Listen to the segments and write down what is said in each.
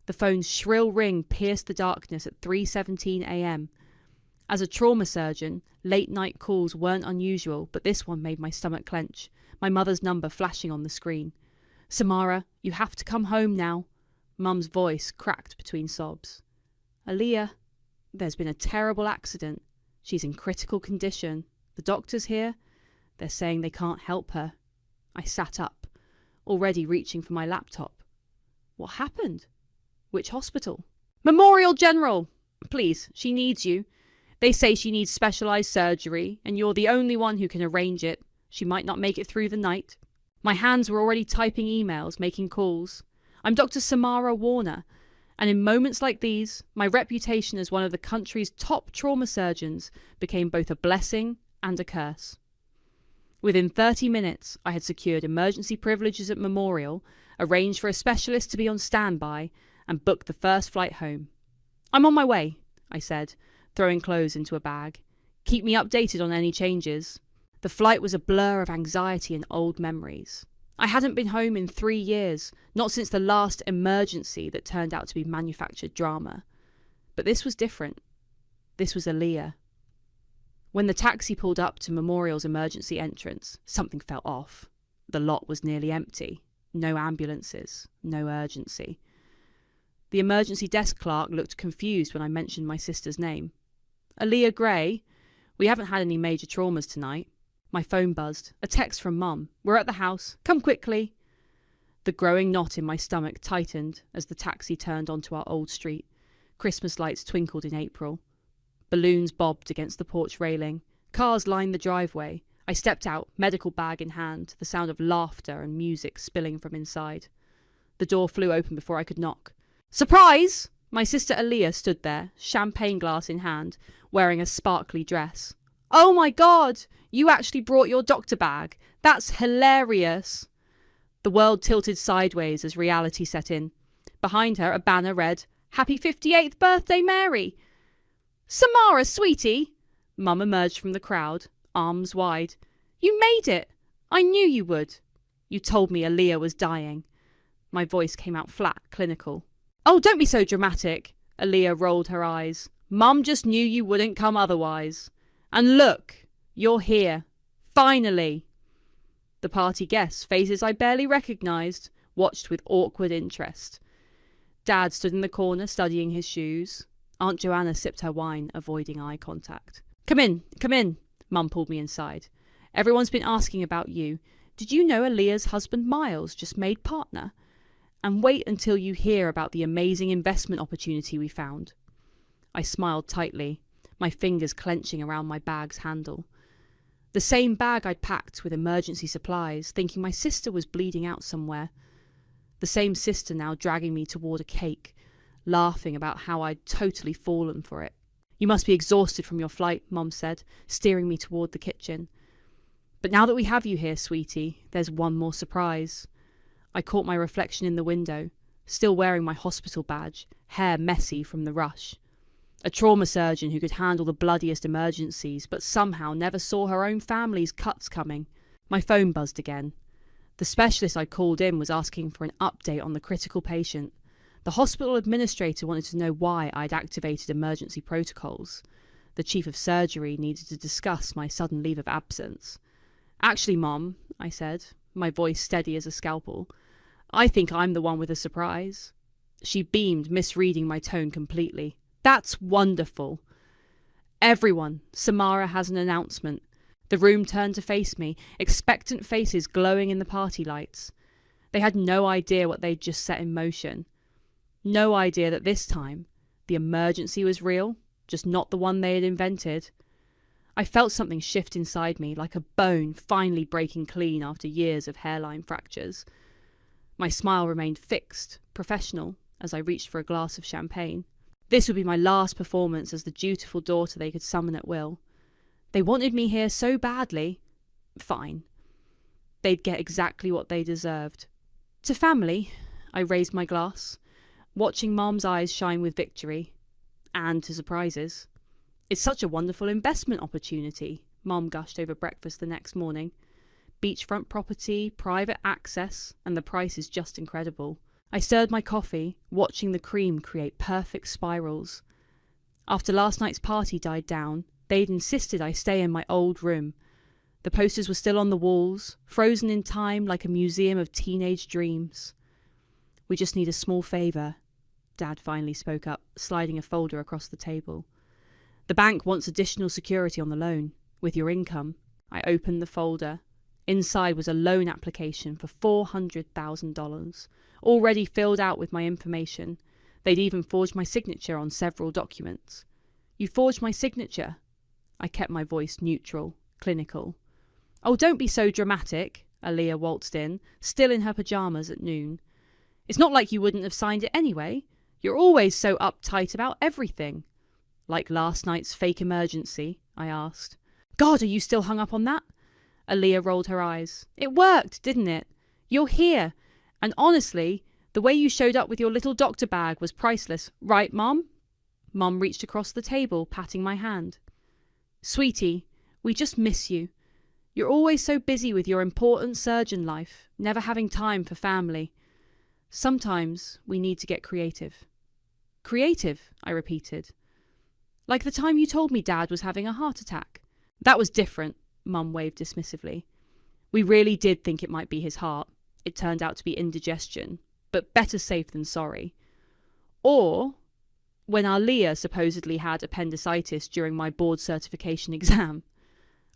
The phone's shrill ring pierced the darkness at 3:17 a.m. As a trauma surgeon, late-night calls weren't unusual, but this one made my stomach clench, my mother's number flashing on the screen. "Samara, you have to come home now." Mum's voice cracked between sobs. "Aaliyah, there's been a terrible accident. She's in critical condition. The doctor's here. They're saying they can't help her." I sat up, already reaching for my laptop. What happened? Which hospital? "Memorial General! Please, she needs you. They say she needs specialised surgery, and you're the only one who can arrange it. She might not make it through the night." My hands were already typing emails, making calls. "I'm Dr. Samara Warner, and in moments like these, my reputation as one of the country's top trauma surgeons became both a blessing and a curse." Within 30 minutes, I had secured emergency privileges at Memorial, arranged for a specialist to be on standby, and booked the first flight home. "I'm on my way," I said, throwing clothes into a bag. "Keep me updated on any changes." The flight was a blur of anxiety and old memories. I hadn't been home in 3 years, not since the last emergency that turned out to be manufactured drama. But this was different. This was Aaliyah. When the taxi pulled up to Memorial's emergency entrance, something felt off. The lot was nearly empty. No ambulances, no urgency. The emergency desk clerk looked confused when I mentioned my sister's name. "Aaliyah Gray? We haven't had any major traumas tonight." My phone buzzed. A text from Mum. "We're at the house. Come quickly." The growing knot in my stomach tightened as the taxi turned onto our old street. Christmas lights twinkled in April. Balloons bobbed against the porch railing. Cars lined the driveway. I stepped out, medical bag in hand, the sound of laughter and music spilling from inside. The door flew open before I could knock. "Surprise!" My sister Aaliyah stood there, champagne glass in hand, wearing a sparkly dress. "Oh my God! You actually brought your doctor bag. That's hilarious." The world tilted sideways as reality set in. Behind her, a banner read, "Happy 58th birthday, Mary." "Samara, sweetie!" Mum emerged from the crowd, arms wide. "You made it! I knew you would. You told me Aaliyah was dying." My voice came out flat, clinical. "Oh, don't be so dramatic." Aaliyah rolled her eyes. "Mum just knew you wouldn't come otherwise. And look, you're here. Finally." The party guests, faces I barely recognised, watched with awkward interest. Dad stood in the corner studying his shoes. Aunt Joanna sipped her wine, avoiding eye contact. Come in. Mum pulled me inside. "Everyone's been asking about you. Did you know Aaliyah's husband Miles just made partner? And wait until you hear about the amazing investment opportunity we found." I smiled tightly, my fingers clenching around my bag's handle. The same bag I'd packed with emergency supplies, thinking my sister was bleeding out somewhere. The same sister now dragging me toward a cake, laughing about how I'd totally fallen for it. "You must be exhausted from your flight," Mum said, steering me toward the kitchen. "But now that we have you here, sweetie, there's one more surprise." I caught my reflection in the window, still wearing my hospital badge, hair messy from the rush. A trauma surgeon who could handle the bloodiest emergencies, but somehow never saw her own family's cuts coming. My phone buzzed again. The specialist I'd called in was asking for an update on the critical patient. The hospital administrator wanted to know why I'd activated emergency protocols. The chief of surgery needed to discuss my sudden leave of absence. "Actually, Mom," I said, my voice steady as a scalpel, "I think I'm the one with a surprise." She beamed, misreading my tone completely. "That's wonderful." "Everyone, Samara has an announcement." The room turned to face me, expectant faces glowing in the party lights. They had no idea what they'd just set in motion. No idea that this time, the emergency was real, just not the one they had invented. I felt something shift inside me, like a bone finally breaking clean after years of hairline fractures. My smile remained fixed, professional, as I reached for a glass of champagne. This would be my last performance as the dutiful daughter they could summon at will. They wanted me here so badly. Fine. They'd get exactly what they deserved. To family, I raised my glass, watching Mom's eyes shine with victory. And to surprises. "It's such a wonderful investment opportunity," Mom gushed over breakfast the next morning. "Beachfront property, private access, and the price is just incredible. I stirred my coffee, watching the cream create perfect spirals. After last night's party died down, they'd insisted I stay in my old room. The posters were still on the walls, frozen in time like a museum of teenage dreams. We just need a small favour, Dad finally spoke up, sliding a folder across the table. The bank wants additional security on the loan, with your income. I opened the folder. Inside was a loan application for $400,000, already filled out with my information. They'd even forged my signature on several documents. You forged my signature? I kept my voice neutral, clinical. Oh, don't be so dramatic, Aaliyah waltzed in, still in her pyjamas at noon. It's not like you wouldn't have signed it anyway. You're always so uptight about everything. Like last night's fake emergency, I asked. God, are you still hung up on that? Aaliyah rolled her eyes. It worked, didn't it? You're here. And honestly, the way you showed up with your little doctor bag was priceless. Right, Mom? Mom reached across the table, patting my hand. Sweetie, we just miss you. You're always so busy with your important surgeon life, never having time for family. Sometimes we need to get creative. Creative, I repeated. Like the time you told me Dad was having a heart attack. That was different, Mum waved dismissively. We really did think it might be his heart. It turned out to be indigestion, but better safe than sorry. Or when Aaliyah supposedly had appendicitis during my board certification exam.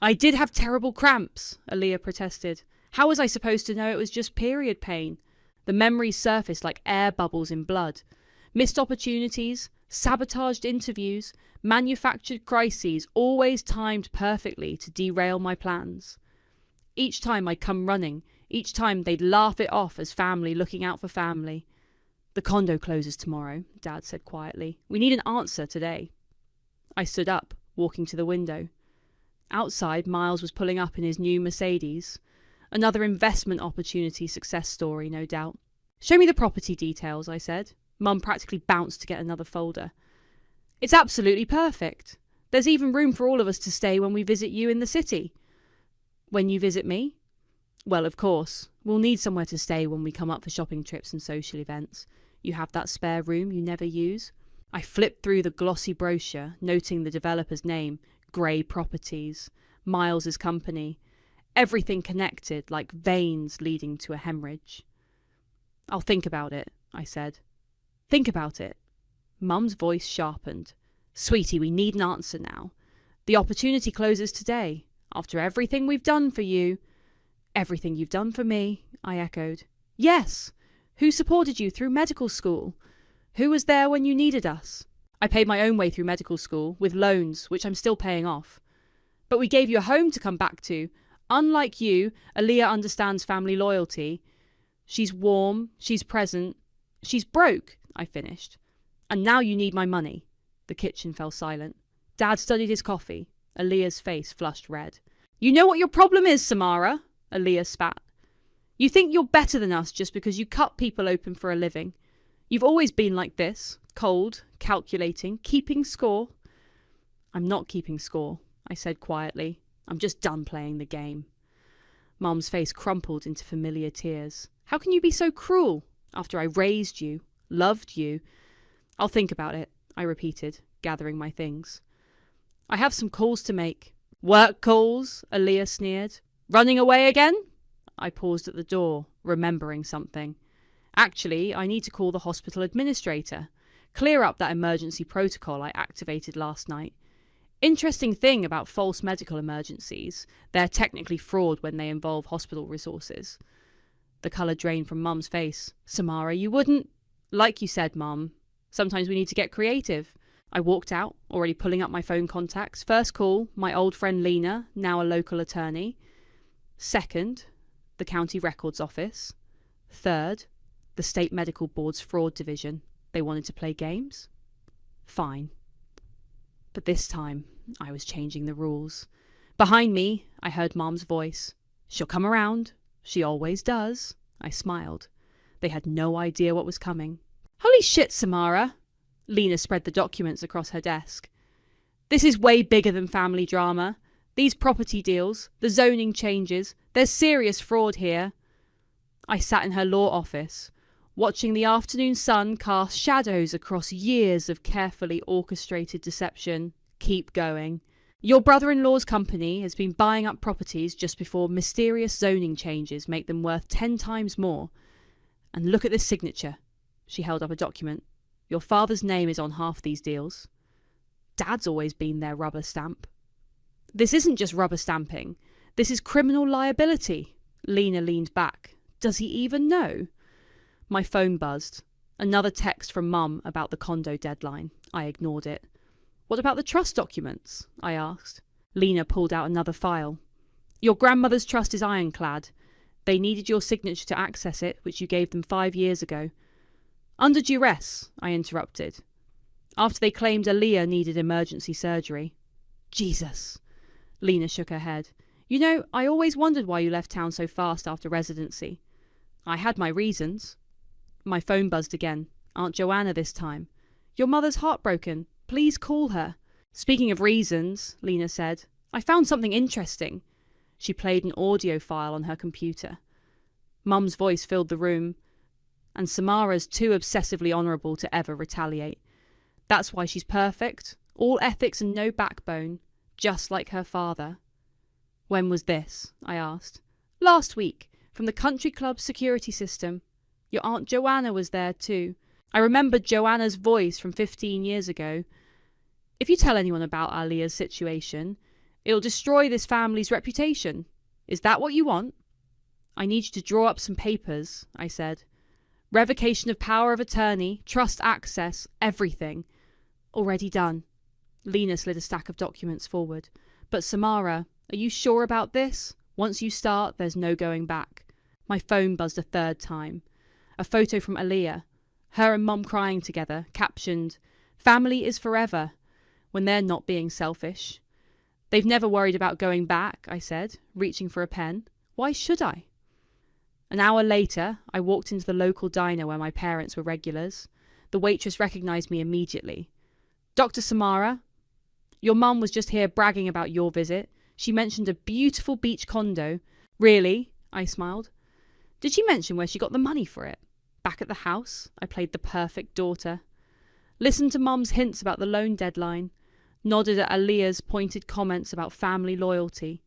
I did have terrible cramps, Aaliyah protested. How was I supposed to know it was just period pain? The memories surfaced like air bubbles in blood. Missed opportunities, sabotaged interviews, manufactured crises, always timed perfectly to derail my plans. Each time I'd come running, each time they'd laugh it off as family looking out for family. The condo closes tomorrow, Dad said quietly. We need an answer today. I stood up, walking to the window. Outside, Miles was pulling up in his new Mercedes. Another investment opportunity success story, no doubt. Show me the property details, I said. Mum practically bounced to get another folder. It's absolutely perfect. There's even room for all of us to stay when we visit you in the city. When you visit me? Well, of course. We'll need somewhere to stay when we come up for shopping trips and social events. You have that spare room you never use? I flipped through the glossy brochure, noting the developer's name, Grey Properties, Miles's company, everything connected like veins leading to a hemorrhage. I'll think about it, I said. Think about it. Mum's voice sharpened. Sweetie, we need an answer now. The opportunity closes today. After everything we've done for you. Everything you've done for me, I echoed. Yes. Who supported you through medical school? Who was there when you needed us? I paid my own way through medical school, with loans, which I'm still paying off. But we gave you a home to come back to. Unlike you, Aaliyah understands family loyalty. She's warm, she's present. She's broke, I finished. And now you need my money. The kitchen fell silent. Dad studied his coffee. Aaliyah's face flushed red. You know what your problem is, Samara? Aaliyah spat. You think you're better than us just because you cut people open for a living. You've always been like this, cold, calculating, keeping score. I'm not keeping score, I said quietly. I'm just done playing the game. Mum's face crumpled into familiar tears. How can you be so cruel after I raised you, loved you? I'll think about it, I repeated, gathering my things. I have some calls to make. Work calls, Aaliyah sneered. Running away again? I paused at the door, remembering something. Actually, I need to call the hospital administrator. Clear up that emergency protocol I activated last night. Interesting thing about false medical emergencies. They're technically fraud when they involve hospital resources. The colour drained from Mum's face. Samara, you wouldn't... Like you said, Mum. Sometimes we need to get creative. I walked out, already pulling up my phone contacts. First call, my old friend Lena, now a local attorney. Second, the county records office. Third, the state medical board's fraud division. They wanted to play games? Fine. But this time, I was changing the rules. Behind me, I heard Mom's voice. She'll come around. She always does. I smiled. They had no idea what was coming. Holy shit, Samara! Lena spread the documents across her desk. This is way bigger than family drama. These property deals, the zoning changes, there's serious fraud here. I sat in her law office, watching the afternoon sun cast shadows across years of carefully orchestrated deception. Keep going. Your brother-in-law's company has been buying up properties just before mysterious zoning changes make them worth 10 times more. And look at this signature. She held up a document. Your father's name is on half these deals. Dad's always been their rubber stamp. This isn't just rubber stamping. This is criminal liability. Lena leaned back. Does he even know? My phone buzzed. Another text from Mum about the condo deadline. I ignored it. What about the trust documents? I asked. Lena pulled out another file. Your grandmother's trust is ironclad. They needed your signature to access it, which you gave them 5 years ago. Under duress, I interrupted. After they claimed Aaliyah needed emergency surgery. Jesus. Lena shook her head. You know, I always wondered why you left town so fast after residency. I had my reasons. My phone buzzed again. Aunt Joanna this time. Your mother's heartbroken. Please call her. Speaking of reasons, Lena said, I found something interesting. She played an audio file on her computer. Mum's voice filled the room, and Samara's too obsessively honourable to ever retaliate. That's why she's perfect, all ethics and no backbone, just like her father. When was this? I asked. Last week, from the country club's security system. Your Aunt Joanna was there too. I remembered Joanna's voice from 15 years ago. If you tell anyone about Aaliyah's situation, it'll destroy this family's reputation. Is that what you want? I need you to draw up some papers, I said. Revocation of power of attorney, trust access, everything. Already done. Lena slid a stack of documents forward. But Samara, are you sure about this? Once you start, there's no going back. My phone buzzed a third time. A photo from Aaliyah. Her and Mum crying together, captioned, Family is forever, when they're not being selfish. They've never worried about going back, I said, reaching for a pen. Why should I? An hour later, I walked into the local diner where my parents were regulars. The waitress recognised me immediately. Dr. Samara, your mum was just here bragging about your visit. She mentioned a beautiful beach condo. Really? I smiled. Did she mention where she got the money for it? Back at the house, I played the perfect daughter. Listened to Mum's hints about the loan deadline. Nodded at Aaliyah's pointed comments about family loyalty.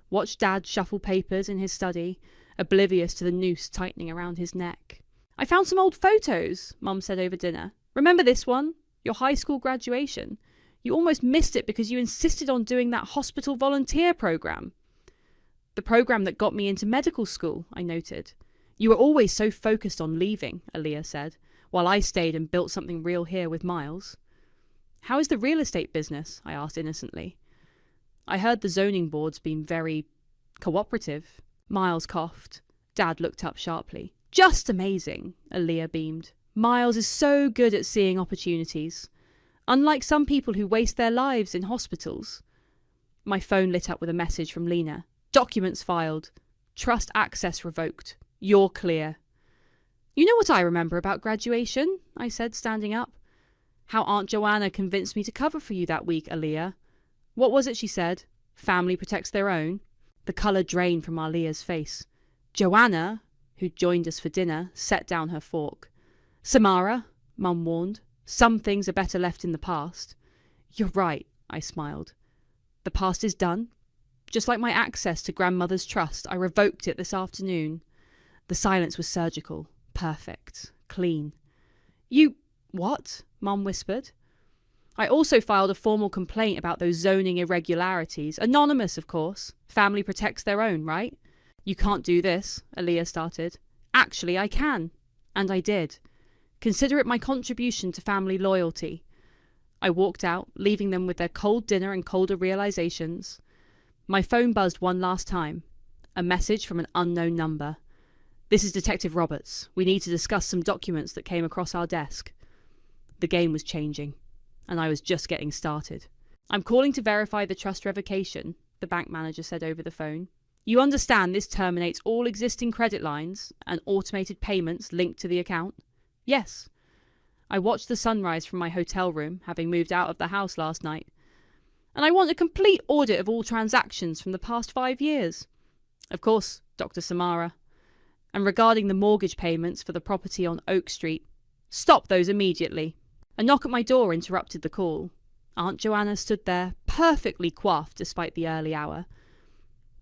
Watched Dad shuffle papers in his study, oblivious to the noose tightening around his neck. I found some old photos, Mum said over dinner. Remember this one? Your high school graduation. You almost missed it because you insisted on doing that hospital volunteer program. The program that got me into medical school, I noted. You were always so focused on leaving, Aaliyah said, while I stayed and built something real here with Miles. How is the real estate business? I asked innocently. I heard the zoning board's been very cooperative. Miles coughed. Dad looked up sharply. Just amazing, Aaliyah beamed. Miles is so good at seeing opportunities. Unlike some people who waste their lives in hospitals. My phone lit up with a message from Lena. Documents filed. Trust access revoked. You're clear. You know what I remember about graduation? I said, standing up. How Aunt Joanna convinced me to cover for you that week, Aaliyah. What was it she said? Family protects their own? The colour drained from Aaliyah's face. Joanna, who'd joined us for dinner, set down her fork. Samara, Mum warned. Some things are better left in the past. You're right, I smiled. The past is done. Just like my access to grandmother's trust, I revoked it this afternoon. The silence was surgical. Perfect. Clean. You... what? Mum whispered. I also filed a formal complaint about those zoning irregularities. Anonymous, of course. Family protects their own, right? You can't do this, Aaliyah started. Actually, I can. And I did. Consider it my contribution to family loyalty. I walked out, leaving them with their cold dinner and colder realizations. My phone buzzed one last time. A message from an unknown number. This is Detective Roberts. We need to discuss some documents that came across our desk. The game was changing, and I was just getting started. I'm calling to verify the trust revocation, the bank manager said over the phone. You understand this terminates all existing credit lines and automated payments linked to the account? Yes. I watched the sunrise from my hotel room, having moved out of the house last night. And I want a complete audit of all transactions from the past 5 years. Of course, Dr. Samara. And regarding the mortgage payments for the property on Oak Street, stop those immediately. A knock at my door interrupted the call. Aunt Joanna stood there, perfectly coiffed despite the early hour.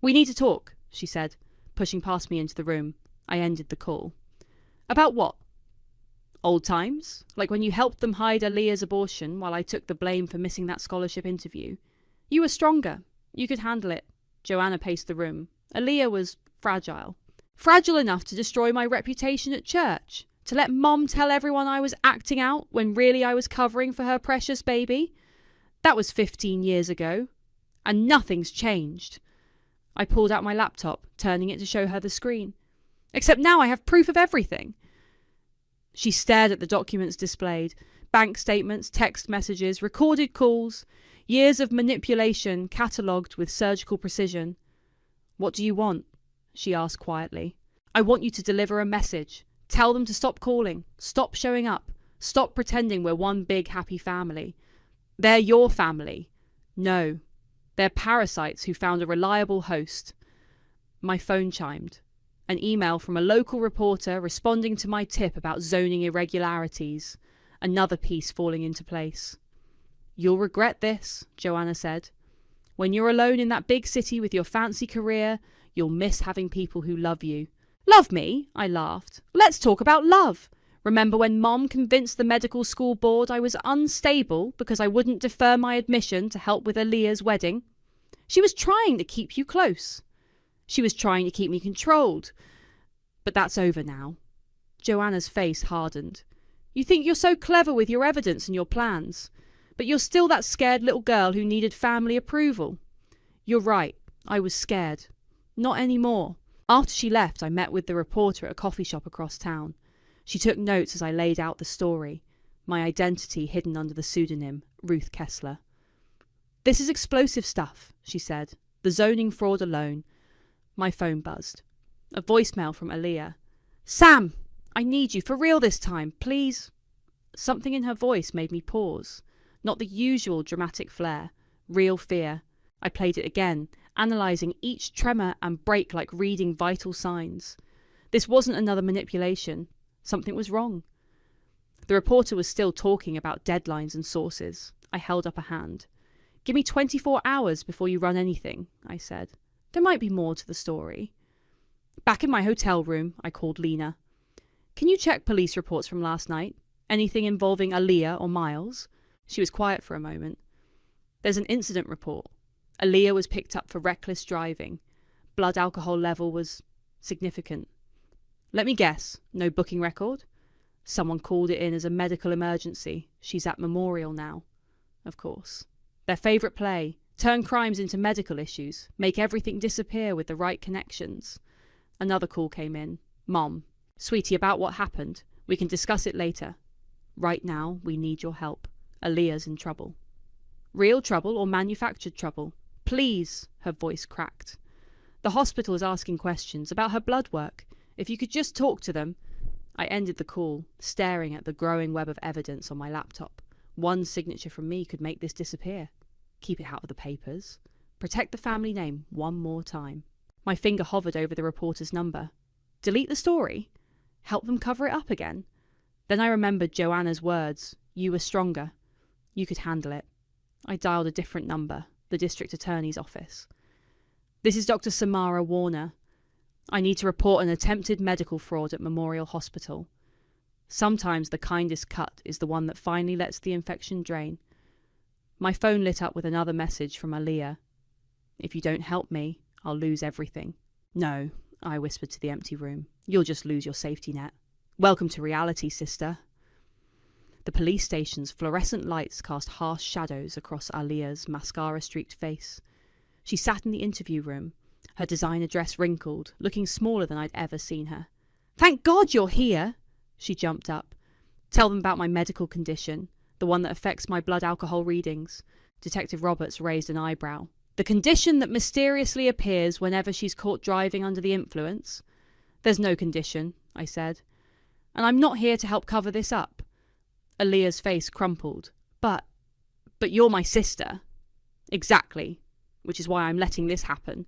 "We need to talk," she said, pushing past me into the room. I ended the call. "About what?" "Old times, like when you helped them hide Aaliyah's abortion while I took the blame for missing that scholarship interview. You were stronger. You could handle it." Joanna paced the room. "Aaliyah was fragile. Fragile enough to destroy my reputation at church, to let Mom tell everyone I was acting out when really I was covering for her precious baby. That was 15 years ago. And nothing's changed." I pulled out my laptop, turning it to show her the screen. "Except now I have proof of everything." She stared at the documents displayed. Bank statements, text messages, recorded calls, years of manipulation catalogued with surgical precision. "What do you want?" she asked quietly. "I want you to deliver a message. Tell them to stop calling, stop showing up, stop pretending we're one big happy family. They're your family. No, they're parasites who found a reliable host." My phone chimed. An email from a local reporter responding to my tip about zoning irregularities. Another piece falling into place. "You'll regret this," Joanna said. "When you're alone in that big city with your fancy career, you'll miss having people who love you." "Love me?" I laughed. "Let's talk about love. Remember when Mom convinced the medical school board I was unstable because I wouldn't defer my admission to help with Aaliyah's wedding? She was trying to keep you close. She was trying to keep me controlled. But that's over now." Joanna's face hardened. "You think you're so clever with your evidence and your plans, but you're still that scared little girl who needed family approval." "You're right. I was scared. Not anymore." After she left, I met with the reporter at a coffee shop across town. She took notes as I laid out the story, my identity hidden under the pseudonym Ruth Kessler. "This is explosive stuff," she said. "The zoning fraud alone." My phone buzzed. A voicemail from Aaliyah. "Sam, I need you for real this time, please." Something in her voice made me pause. Not the usual dramatic flair. Real fear. I played it again, analysing each tremor and break like reading vital signs. This wasn't another manipulation. Something was wrong. The reporter was still talking about deadlines and sources. I held up a hand. "Give me 24 hours before you run anything," I said. "There might be more to the story." Back in my hotel room, I called Lena. "Can you check police reports from last night? Anything involving Aaliyah or Miles?" She was quiet for a moment. "There's an incident report. Aaliyah was picked up for reckless driving. Blood alcohol level was significant. Let me guess, no booking record? Someone called it in as a medical emergency. She's at Memorial now." Of course. Their favourite play. Turn crimes into medical issues. Make everything disappear with the right connections. Another call came in. "Mom. Sweetie, about what happened. We can discuss it later. Right now, we need your help. Aaliyah's in trouble." "Real trouble or manufactured trouble? Please," her voice cracked. "The hospital is asking questions about her blood work. If you could just talk to them." I ended the call, staring at the growing web of evidence on my laptop. One signature from me could make this disappear. Keep it out of the papers. Protect the family name one more time. My finger hovered over the reporter's number. Delete the story? Help them cover it up again? Then I remembered Joanna's words. You were stronger. You could handle it. I dialed a different number, the district attorney's office. "This is Dr. Samara Warner. I need to report an attempted medical fraud at Memorial Hospital. Sometimes the kindest cut is the one that finally lets the infection drain." My phone lit up with another message from Aaliyah. "If you don't help me, I'll lose everything." "No," I whispered to the empty room. "You'll just lose your safety net. Welcome to reality, sister." The police station's fluorescent lights cast harsh shadows across Aaliyah's mascara-streaked face. She sat in the interview room, her designer dress wrinkled, looking smaller than I'd ever seen her. "Thank God you're here!" She jumped up. "Tell them about my medical condition, the one that affects my blood alcohol readings." Detective Roberts raised an eyebrow. "The condition that mysteriously appears whenever she's caught driving under the influence?" "There's no condition," I said. "And I'm not here to help cover this up." Aaliyah's face crumpled. But you're my sister." "Exactly, which is why I'm letting this happen."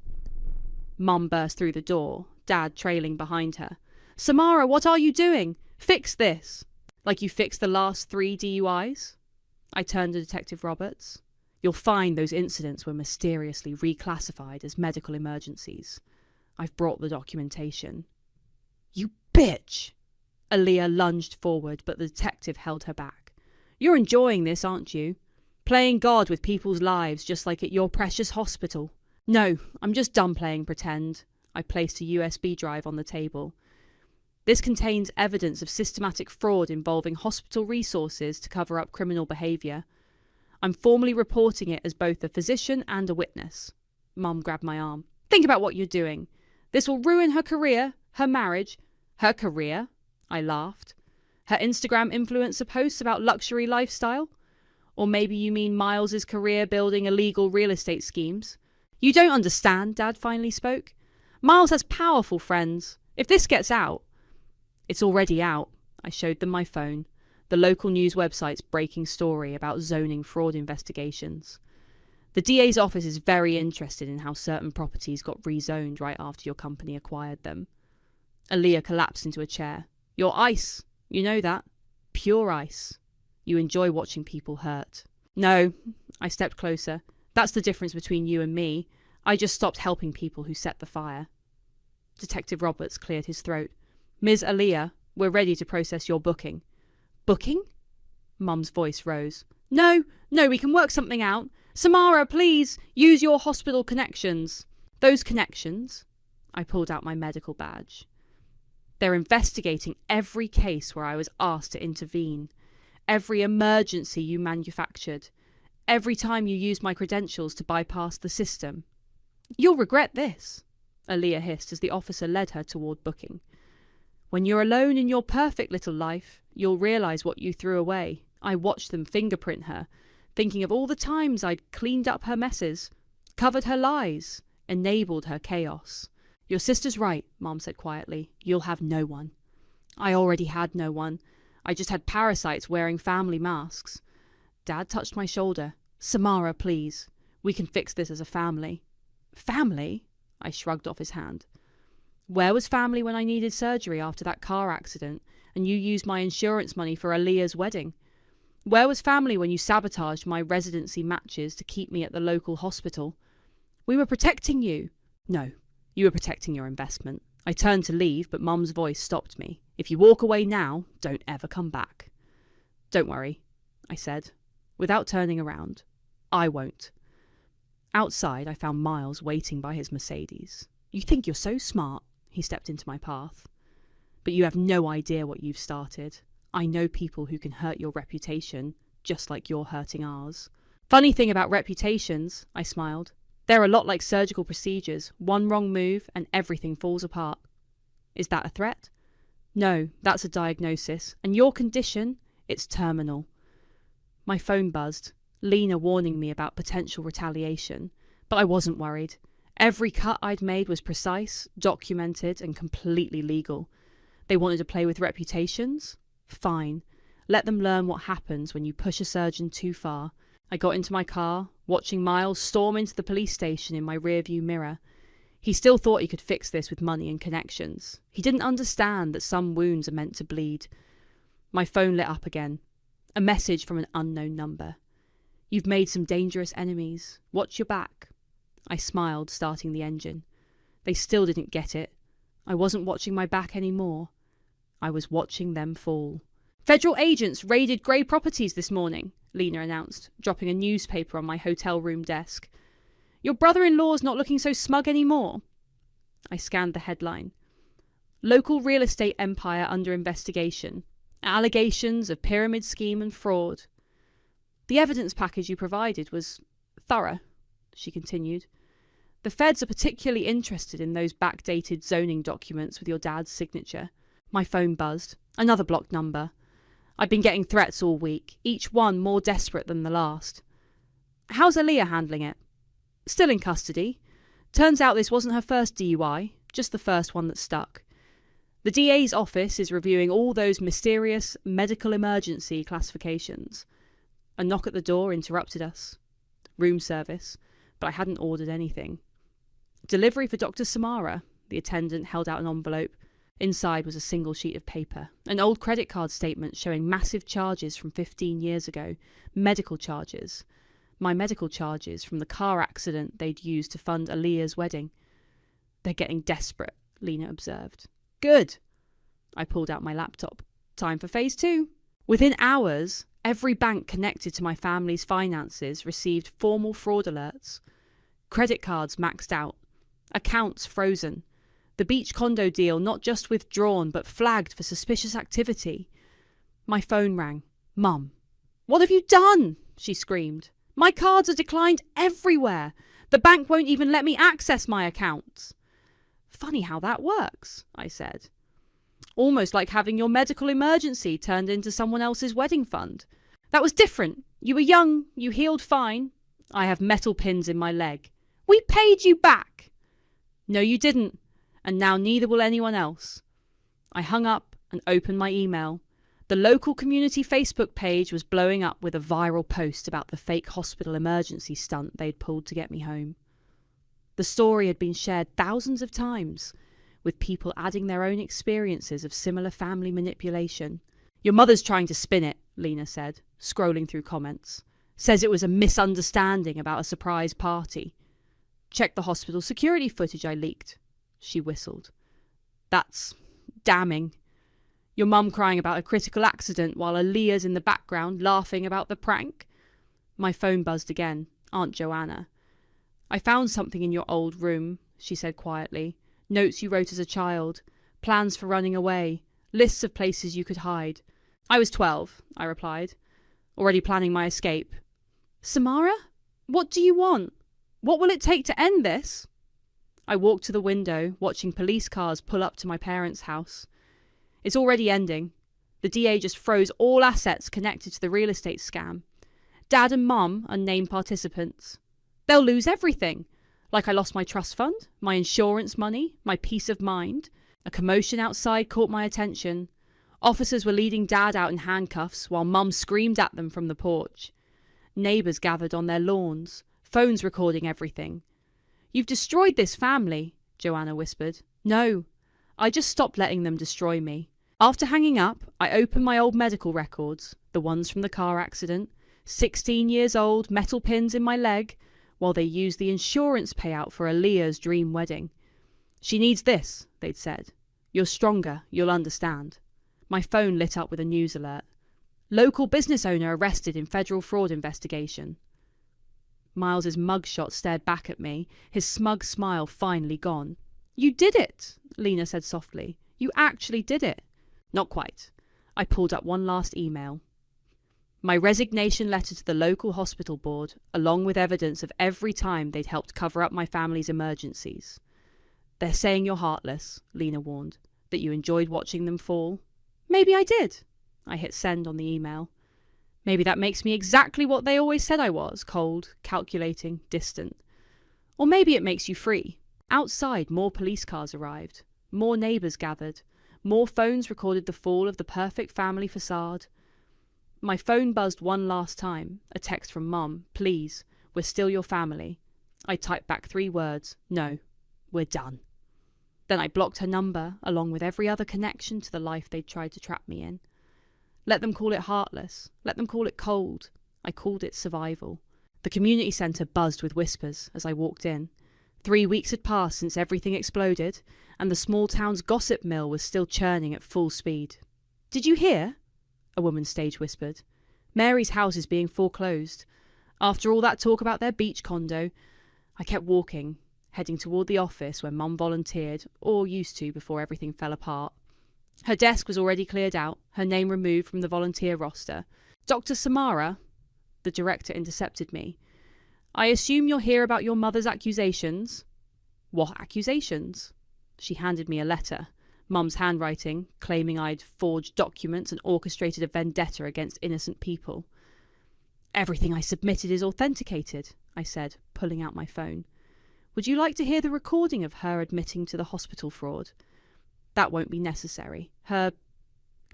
Mum burst through the door, Dad trailing behind her. Samara, what are you doing? Fix this. Like you fixed the last 3 DUIs? I turned to Detective Roberts. You'll find those incidents were mysteriously reclassified as medical emergencies. I've brought the documentation. You bitch! Aaliyah lunged forward, but the detective held her back. You're enjoying this, aren't you? Playing God with people's lives just like at your precious hospital. No, I'm just done playing pretend. I placed a USB drive on the table. This contains evidence of systematic fraud involving hospital resources to cover up criminal behaviour. I'm formally reporting it as both a physician and a witness. Mum grabbed my arm. Think about what you're doing. This will ruin her career, her marriage. Her career? I laughed. Her Instagram influencer posts about luxury lifestyle? Or maybe you mean Miles's career building illegal real estate schemes? You don't understand, Dad finally spoke. Miles has powerful friends. If this gets out... It's already out. I showed them my phone. The local news website's breaking story about zoning fraud investigations. The DA's office is very interested in how certain properties got rezoned right after your company acquired them. Aaliyah collapsed into a chair. You're ice. You know that. Pure ice. You enjoy watching people hurt. No. I stepped closer. That's the difference between you and me. I just stopped helping people who set the fire. Detective Roberts cleared his throat. Ms. Aaliyah, we're ready to process your booking. Booking? Mum's voice rose. No, we can work something out. Samara, please, use your hospital connections. Those connections? I pulled out my medical badge. They're investigating every case where I was asked to intervene. Every emergency you manufactured. Every time you used my credentials to bypass the system. You'll regret this, Aaliyah hissed as the officer led her toward booking. When you're alone in your perfect little life, you'll realise what you threw away. I watched them fingerprint her, thinking of all the times I'd cleaned up her messes, covered her lies, enabled her chaos. Your sister's right, Mom said quietly. You'll have no one. I already had no one. I just had parasites wearing family masks. Dad touched my shoulder. Samara, please. We can fix this as a family. Family? I shrugged off his hand. Where was family when I needed surgery after that car accident and you used my insurance money for Aaliyah's wedding? Where was family when you sabotaged my residency matches to keep me at the local hospital? We were protecting you. No, you were protecting your investment. I turned to leave, but Mum's voice stopped me. If you walk away now, don't ever come back. Don't worry, I said, without turning around. I won't. Outside, I found Miles waiting by his Mercedes. You think you're so smart. He stepped into my path. But you have no idea what you've started. I know people who can hurt your reputation, just like you're hurting ours. Funny thing about reputations, I smiled. They're a lot like surgical procedures. One wrong move and everything falls apart. Is that a threat? No, that's a diagnosis. And your condition? It's terminal. My phone buzzed, Lena warning me about potential retaliation. But I wasn't worried. Every cut I'd made was precise, documented, and completely legal. They wanted to play with reputations? Fine. Let them learn what happens when you push a surgeon too far. I got into my car, watching Miles storm into the police station in my rearview mirror. He still thought he could fix this with money and connections. He didn't understand that some wounds are meant to bleed. My phone lit up again. A message from an unknown number. You've made some dangerous enemies. Watch your back. I smiled, starting the engine. They still didn't get it. I wasn't watching my back anymore. I was watching them fall. Federal agents raided Grey Properties this morning, Lena announced, dropping a newspaper on my hotel room desk. Your brother-in-law's not looking so smug anymore. I scanned the headline. Local real estate empire under investigation. Allegations of pyramid scheme and fraud. The evidence package you provided was thorough, she continued. The feds are particularly interested in those backdated zoning documents with your dad's signature. My phone buzzed. Another blocked number. I've been getting threats all week, each one more desperate than the last. How's Aaliyah handling it? Still in custody. Turns out this wasn't her first DUI, just the first one that stuck. The DA's office is reviewing all those mysterious medical emergency classifications. A knock at the door interrupted us. Room service, but I hadn't ordered anything. Delivery for Dr. Samara. The attendant held out an envelope. Inside was a single sheet of paper, an old credit card statement showing massive charges from 15 years ago, medical charges. My medical charges from the car accident they'd used to fund Aaliyah's wedding. They're getting desperate, Lena observed. Good. I pulled out my laptop. Time for phase 2. Within hours, every bank connected to my family's finances received formal fraud alerts. Credit cards maxed out. Accounts frozen. The beach condo deal not just withdrawn, but flagged for suspicious activity. My phone rang. Mum. What have you done? She screamed. My cards are declined everywhere. The bank won't even let me access my accounts. Funny how that works, I said. Almost like having your medical emergency turned into someone else's wedding fund. That was different. You were young. You healed fine. I have metal pins in my leg. We paid you back. No, you didn't. And now neither will anyone else. I hung up and opened my email. The local community Facebook page was blowing up with a viral post about the fake hospital emergency stunt they'd pulled to get me home. The story had been shared thousands of times, with people adding their own experiences of similar family manipulation. Your mother's trying to spin it, Lena said, scrolling through comments. Says it was a misunderstanding about a surprise party. Check the hospital security footage I leaked. She whistled. That's damning. Your mum crying about a critical accident while Aaliyah's in the background laughing about the prank. My phone buzzed again. Aunt Joanna. I found something in your old room, she said quietly. Notes you wrote as a child. Plans for running away. Lists of places you could hide. I was 12, I replied. Already planning my escape. Samara? What do you want? What will it take to end this? I walked to the window, watching police cars pull up to my parents' house. It's already ending. The DA just froze all assets connected to the real estate scam. Dad and Mum are named participants. They'll lose everything. Like I lost my trust fund, my insurance money, my peace of mind. A commotion outside caught my attention. Officers were leading Dad out in handcuffs while Mum screamed at them from the porch. Neighbours gathered on their lawns, phones recording everything. You've destroyed this family, Joanna whispered. No, I just stopped letting them destroy me. After hanging up, I opened my old medical records, the ones from the car accident, 16 years old, metal pins in my leg, while they used the insurance payout for Aaliyah's dream wedding. She needs this, they'd said. You're stronger, you'll understand. My phone lit up with a news alert. Local business owner arrested in federal fraud investigation. Miles's mugshot stared back at me, his smug smile finally gone. You did it, Lena said softly. You actually did it. Not quite. I pulled up one last email. My resignation letter to the local hospital board, along with evidence of every time they'd helped cover up my family's emergencies. They're saying you're heartless, Lena warned, that you enjoyed watching them fall. Maybe I did. I hit send on the email. Maybe that makes me exactly what they always said I was, cold, calculating, distant. Or maybe it makes you free. Outside, more police cars arrived. More neighbours gathered. More phones recorded the fall of the perfect family facade. My phone buzzed one last time, a text from Mum. Please, we're still your family. I typed back 3 words. No, we're done. Then I blocked her number, along with every other connection to the life they'd tried to trap me in. Let them call it heartless. Let them call it cold. I called it survival. The community centre buzzed with whispers as I walked in. 3 weeks had passed since everything exploded, and the small town's gossip mill was still churning at full speed. Did you hear? A woman stage whispered. Mary's house is being foreclosed. After all that talk about their beach condo, I kept walking, heading toward the office where Mum volunteered, or used to before everything fell apart. Her desk was already cleared out, her name removed from the volunteer roster. Dr. Samara, the director intercepted me. I assume you're here about your mother's accusations. What accusations? She handed me a letter, Mum's handwriting, claiming I'd forged documents and orchestrated a vendetta against innocent people. Everything I submitted is authenticated, I said, pulling out my phone. Would you like to hear the recording of her admitting to the hospital fraud? That won't be necessary. Her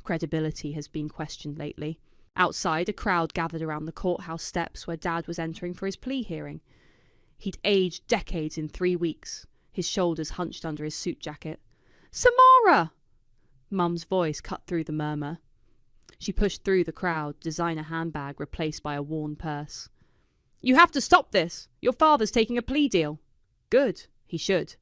credibility has been questioned lately. Outside, a crowd gathered around the courthouse steps where Dad was entering for his plea hearing. He'd aged decades in 3 weeks, his shoulders hunched under his suit jacket. Samara! Mum's voice cut through the murmur. She pushed through the crowd, designer handbag replaced by a worn purse. You have to stop this! Your father's taking a plea deal. Good, he should.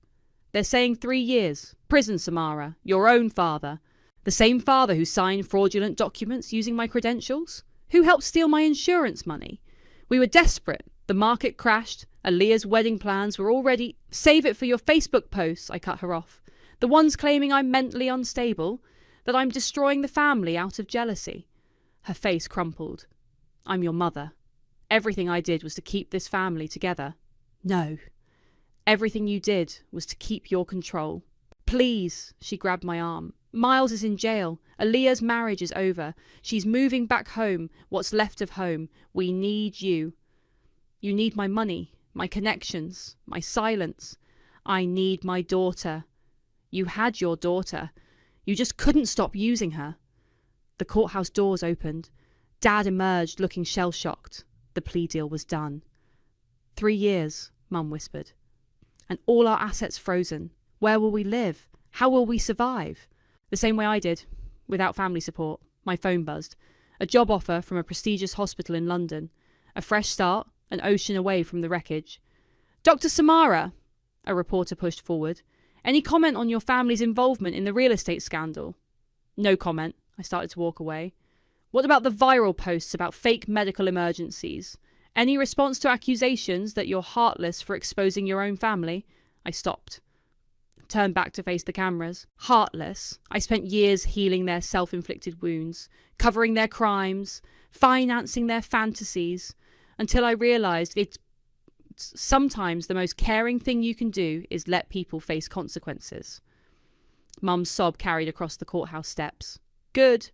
They're saying 3 years. Prison, Samara. Your own father. The same father who signed fraudulent documents using my credentials? Who helped steal my insurance money? We were desperate. The market crashed. Aaliyah's wedding plans were already... Save it for your Facebook posts, I cut her off. The ones claiming I'm mentally unstable, that I'm destroying the family out of jealousy. Her face crumpled. I'm your mother. Everything I did was to keep this family together. No. Everything you did was to keep your control. Please, she grabbed my arm. Miles is in jail. Aaliyah's marriage is over. She's moving back home, what's left of home. We need you. You need my money, my connections, my silence. I need my daughter. You had your daughter. You just couldn't stop using her. The courthouse doors opened. Dad emerged looking shell-shocked. The plea deal was done. 3 years, Mum whispered. And all our assets frozen. Where will we live? How will we survive? The same way I did, without family support. My phone buzzed. A job offer from a prestigious hospital in London. A fresh start, an ocean away from the wreckage. Dr. Samara, a reporter pushed forward. Any comment on your family's involvement in the real estate scandal? No comment. I started to walk away. What about the viral posts about fake medical emergencies? Any response to accusations that you're heartless for exposing your own family? I stopped. Turned back to face the cameras. Heartless. I spent years healing their self-inflicted wounds, covering their crimes, financing their fantasies, until I realised it's sometimes the most caring thing you can do is let people face consequences. Mum's sob carried across the courthouse steps. Good.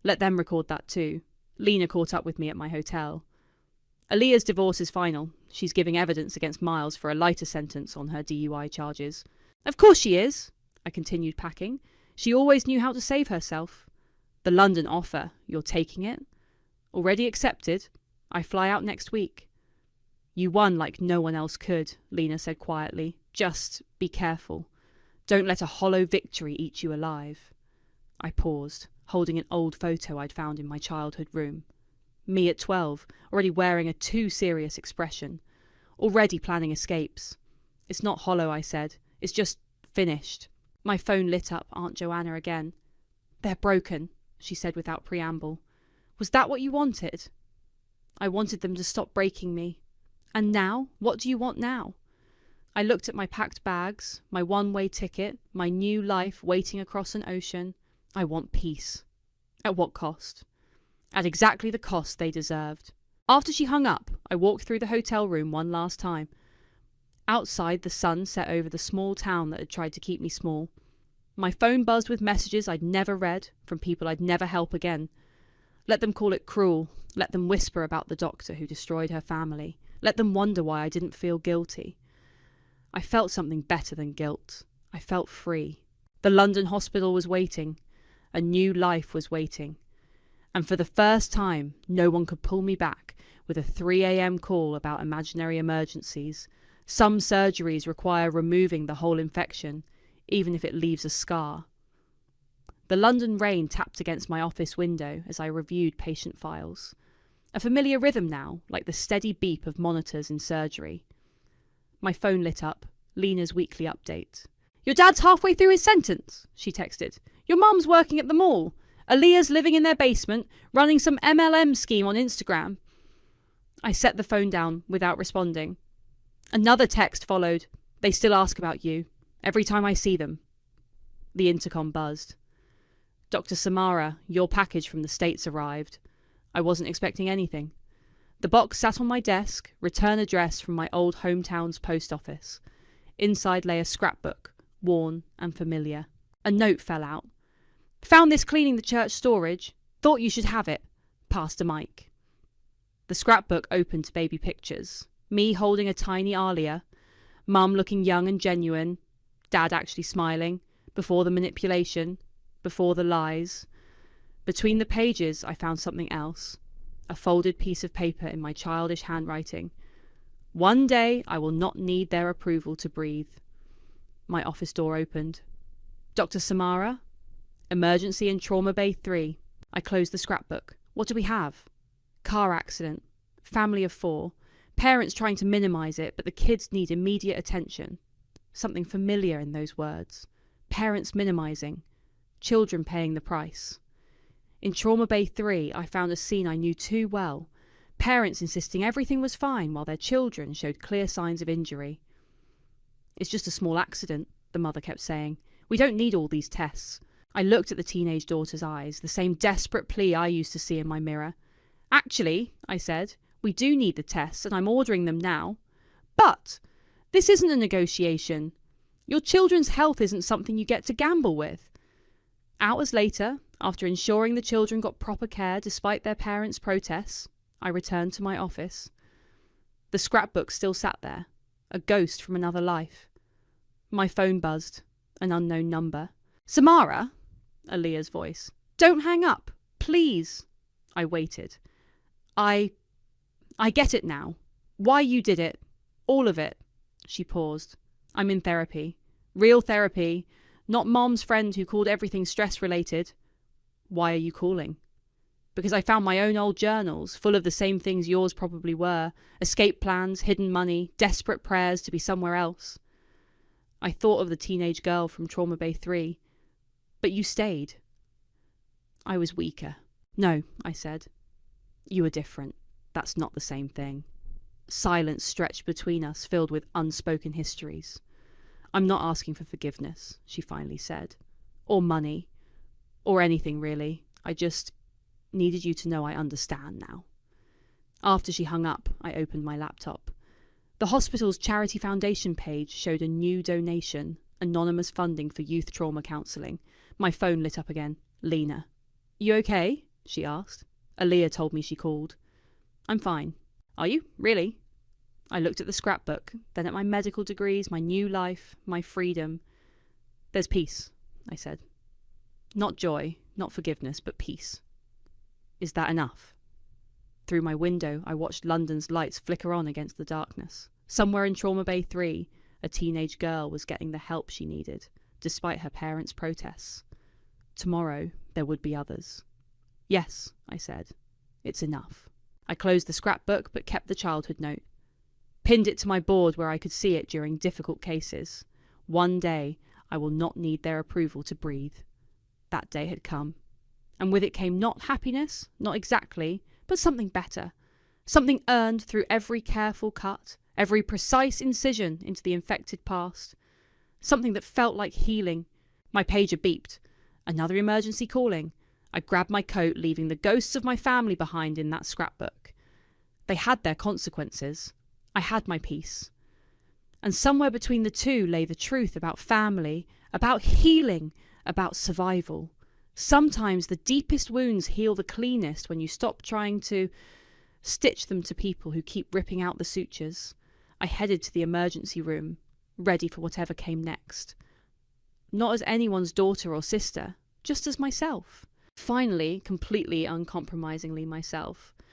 Let them record that too. Lena caught up with me at my hotel. Aaliyah's divorce is final. She's giving evidence against Miles for a lighter sentence on her DUI charges. Of course she is, I continued packing. She always knew how to save herself. The London offer, you're taking it? Already accepted. I fly out next week. You won like no one else could, Lena said quietly. Just be careful. Don't let a hollow victory eat you alive. I paused, holding an old photo I'd found in my childhood room. Me at 12, already wearing a too serious expression. Already planning escapes. It's not hollow, I said. It's just finished. My phone lit up Aunt Joanna again. They're broken, she said without preamble. Was that what you wanted? I wanted them to stop breaking me. And now? What do you want now? I looked at my packed bags, my one-way ticket, my new life waiting across an ocean. I want peace. At what cost? At exactly the cost they deserved. After she hung up, I walked through the hotel room one last time. Outside, the sun set over the small town that had tried to keep me small. My phone buzzed with messages I'd never read, from people I'd never help again. Let them call it cruel. Let them whisper about the doctor who destroyed her family. Let them wonder why I didn't feel guilty. I felt something better than guilt. I felt free. The London hospital was waiting. A new life was waiting. And for the first time, no one could pull me back with a 3 a.m. call about imaginary emergencies. Some surgeries require removing the whole infection, even if it leaves a scar. The London rain tapped against my office window as I reviewed patient files. A familiar rhythm now, like the steady beep of monitors in surgery. My phone lit up, Lena's weekly update. Your dad's halfway through his sentence, she texted. Your mum's working at the mall. Aaliyah's living in their basement, running some MLM scheme on Instagram. I set the phone down without responding. Another text followed. They still ask about you. Every time I see them. The intercom buzzed. Dr. Samara, your package from the States arrived. I wasn't expecting anything. The box sat on my desk, return address from my old hometown's post office. Inside lay a scrapbook, worn and familiar. A note fell out. Found this cleaning the church storage. Thought you should have it. Pastor Mike. The scrapbook opened to baby pictures. Me holding a tiny Alia. Mum looking young and genuine. Dad actually smiling. Before the manipulation. Before the lies. Between the pages I found something else. A folded piece of paper in my childish handwriting. One day I will not need their approval to breathe. My office door opened. Dr. Samara? Emergency in Trauma Bay 3. I closed the scrapbook. What do we have? Car accident. Family of 4. Parents trying to minimise it, but the kids need immediate attention. Something familiar in those words. Parents minimising. Children paying the price. In Trauma Bay 3, I found a scene I knew too well. Parents insisting everything was fine while their children showed clear signs of injury. It's just a small accident, the mother kept saying. We don't need all these tests. I looked at the teenage daughter's eyes, the same desperate plea I used to see in my mirror. Actually, I said, we do need the tests, and I'm ordering them now. But this isn't a negotiation. Your children's health isn't something you get to gamble with. Hours later, after ensuring the children got proper care despite their parents' protests, I returned to my office. The scrapbook still sat there, a ghost from another life. My phone buzzed, an unknown number. Samara? Aaliyah's voice. Don't hang up, please. I waited. I get it now. Why you did it. All of it. She paused. I'm in therapy. Real therapy. Not Mom's friend who called everything stress-related. Why are you calling? Because I found my own old journals, full of the same things yours probably were. Escape plans, hidden money, desperate prayers to be somewhere else. I thought of the teenage girl from Trauma Bay 3. But you stayed. I was weaker. No, I said. You were different. That's not the same thing. Silence stretched between us, filled with unspoken histories. I'm not asking for forgiveness, she finally said. Or money. Or anything, really. I just needed you to know I understand now. After she hung up, I opened my laptop. The hospital's charity foundation page showed a new donation, anonymous funding for youth trauma counselling. My phone lit up again. Lena. You okay? She asked. Aaliyah told me she called. I'm fine. Are you? Really? I looked at the scrapbook, then at my medical degrees, my new life, my freedom. There's peace, I said. Not joy, not forgiveness, but peace. Is that enough? Through my window, I watched London's lights flicker on against the darkness. Somewhere in Trauma Bay 3, a teenage girl was getting the help she needed, despite her parents' protests. Tomorrow, there would be others. Yes, I said. It's enough. I closed the scrapbook, but kept the childhood note. Pinned it to my board where I could see it during difficult cases. One day, I will not need their approval to breathe. That day had come. And with it came not happiness, not exactly, but something better. Something earned through every careful cut, every precise incision into the infected past. Something that felt like healing. My pager beeped. Another emergency calling. I grabbed my coat, leaving the ghosts of my family behind in that scrapbook. They had their consequences. I had my peace. And somewhere between the two lay the truth about family, about healing, about survival. Sometimes the deepest wounds heal the cleanest when you stop trying to stitch them to people who keep ripping out the sutures. I headed to the emergency room, ready for whatever came next. Not as anyone's daughter or sister, just as myself. Finally, completely uncompromisingly myself.